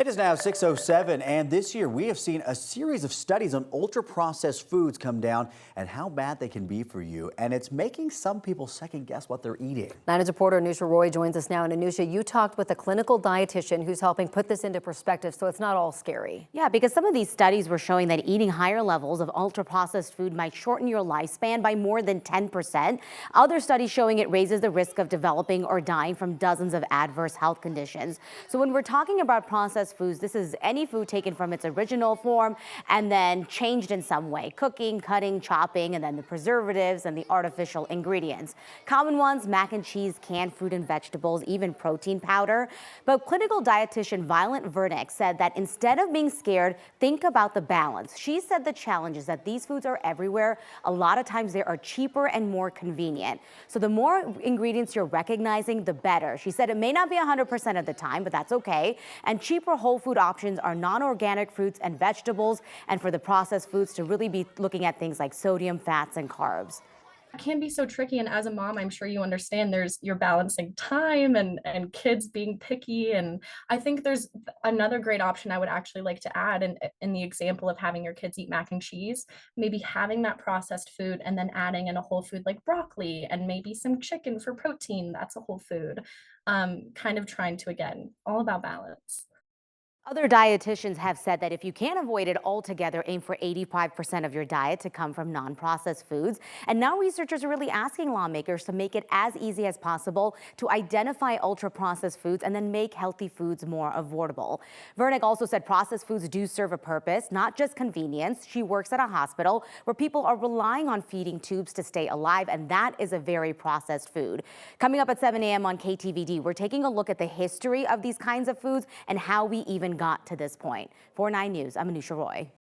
It is now 6:07, and this year we have seen a series of studies on ultra-processed foods come down and how bad they can be for you. And it's making some people second guess what they're eating. 9 News reporter Anusha Roy joins us now. And Anusha, you talked with a clinical dietitian who's helping put this into perspective so it's not all scary. Yeah, because some of these studies were showing that eating higher levels of ultra-processed food might shorten your lifespan by more than 10%. Other studies showing it raises the risk of developing or dying from dozens of adverse health conditions. So when we're talking about processed foods, this is any food taken from its original form and then changed in some way, cooking, cutting, chopping, and then the preservatives and the artificial ingredients. Common ones, mac and cheese, canned fruit and vegetables, even protein powder. But clinical dietitian Violet Vernick said that instead of being scared, think about the balance. She said the challenge is that these foods are everywhere. A lot of times they are cheaper and more convenient. So the more ingredients you're recognizing, the better. She said it may not be 100% of the time, but that's okay. And cheaper whole food options are non-organic fruits and vegetables, and for the processed foods to really be looking at things like sodium, fats, and carbs. It can be so tricky, and as a mom, I'm sure you understand you're balancing time and kids being picky. And I think there's another great option I would actually like to add in the example of having your kids eat mac and cheese, maybe having that processed food and then adding in a whole food like broccoli and maybe some chicken for protein. That's a whole food. Kind of trying to, again, all about balance. Other dietitians have said that if you can't avoid it altogether, aim for 85% of your diet to come from non-processed foods. And now researchers are really asking lawmakers to make it as easy as possible to identify ultra-processed foods and then make healthy foods more affordable. Vernick also said processed foods do serve a purpose, not just convenience. She works at a hospital where people are relying on feeding tubes to stay alive, and that is a very processed food. Coming up at 7 a.m. on KTVD, we're taking a look at the history of these kinds of foods and how we even got to this point. For 9 News, I'm Anusha Roy.